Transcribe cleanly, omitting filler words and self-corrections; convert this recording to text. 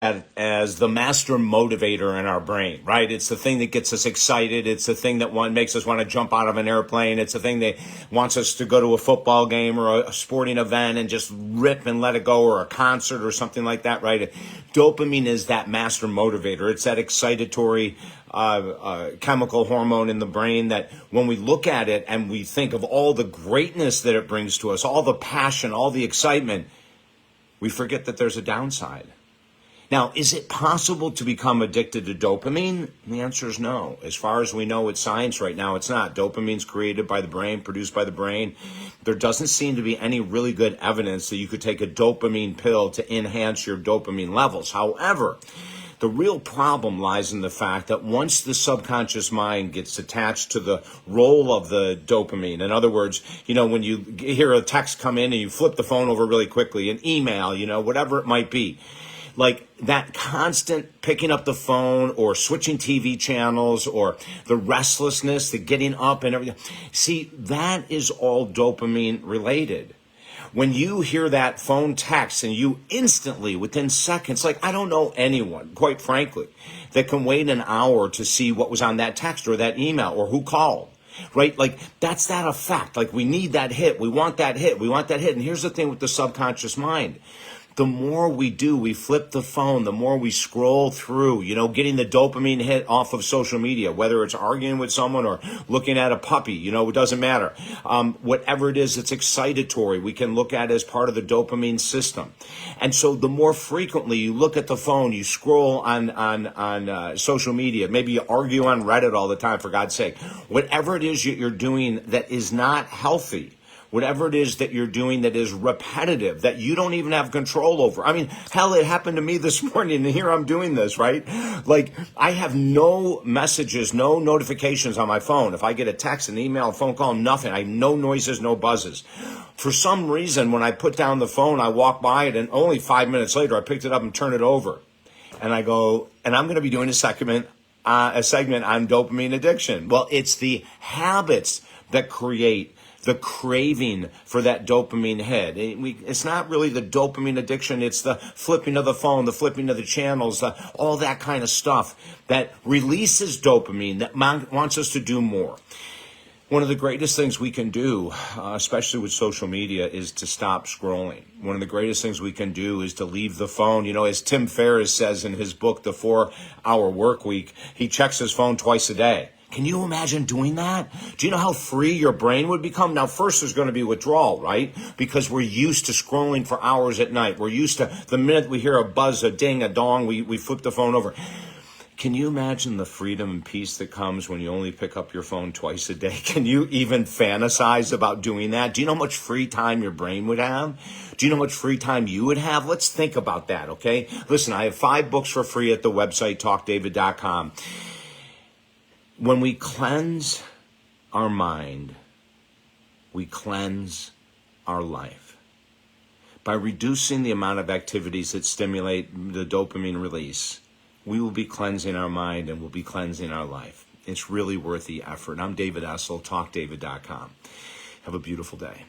as the master motivator in our brain, right? It's the thing that gets us excited. It's the thing that makes us want to jump out of an airplane. It's the thing that wants us to go to a football game or a sporting event and just rip and let it go, or a concert or something like that, right? Dopamine is that master motivator. It's that excitatory chemical hormone in the brain that when we look at it and we think of all the greatness that it brings to us, all the passion, all the excitement, we forget that there's a downside. Now, is it possible to become addicted to dopamine? The answer is no. As far as we know with science right now, it's not. Dopamine's created by the brain, produced by the brain. There doesn't seem to be any really good evidence that you could take a dopamine pill to enhance your dopamine levels. However, the real problem lies in the fact that once the subconscious mind gets attached to the role of the dopamine, in other words, when you hear a text come in and you flip the phone over really quickly, an email, whatever it might be, like that constant picking up the phone or switching TV channels or the restlessness, the getting up and everything. See, that is all dopamine related. When you hear that phone text and you instantly, within seconds, like I don't know anyone, quite frankly, that can wait an hour to see what was on that text or that email or who called. Right? Like that's that effect. Like we need that hit. We want that hit. We want that hit. And here's the thing with the subconscious mind. The more we do, we flip the phone, the more we scroll through, getting the dopamine hit off of social media, whether it's arguing with someone or looking at a puppy, it doesn't matter. Whatever it is, it's excitatory. We can look at it as part of the dopamine system. And so the more frequently you look at the phone, you scroll on social media, maybe you argue on Reddit all the time, for God's sake, whatever it is you're doing that is not healthy, whatever it is that you're doing that is repetitive, that you don't even have control over. I mean, hell, it happened to me this morning, and here I'm doing this, right? Like, I have no messages, no notifications on my phone. If I get a text, an email, a phone call, nothing. I have no noises, no buzzes. For some reason, when I put down the phone, I walk by it, and only 5 minutes later, I picked it up and turned it over. And I go, and I'm going to be doing a segment on dopamine addiction. Well, it's the habits that create the craving for that dopamine hit. It's not really the dopamine addiction. It's the flipping of the phone, the flipping of the channels, all that kind of stuff that releases dopamine, that wants us to do more. One of the greatest things we can do, especially with social media, is to stop scrolling. One of the greatest things we can do is to leave the phone. As Tim Ferriss says in his book, The 4-Hour Work Week, he checks his phone twice a day. Can you imagine doing that? Do you know how free your brain would become? Now, first there's going to be withdrawal, right? Because we're used to scrolling for hours at night. We're used to the minute we hear a buzz, a ding, a dong, we flip the phone over. Can you imagine the freedom and peace that comes when you only pick up your phone twice a day? Can you even fantasize about doing that? Do you know how much free time your brain would have? Do you know how much free time you would have? Let's think about that, okay? Listen, I have 5 books for free at the website, talkdavid.com. When we cleanse our mind, we cleanse our life. By reducing the amount of activities that stimulate the dopamine release, we will be cleansing our mind and we'll be cleansing our life. It's really worth the effort. I'm David Essel, talkdavid.com. Have a beautiful day.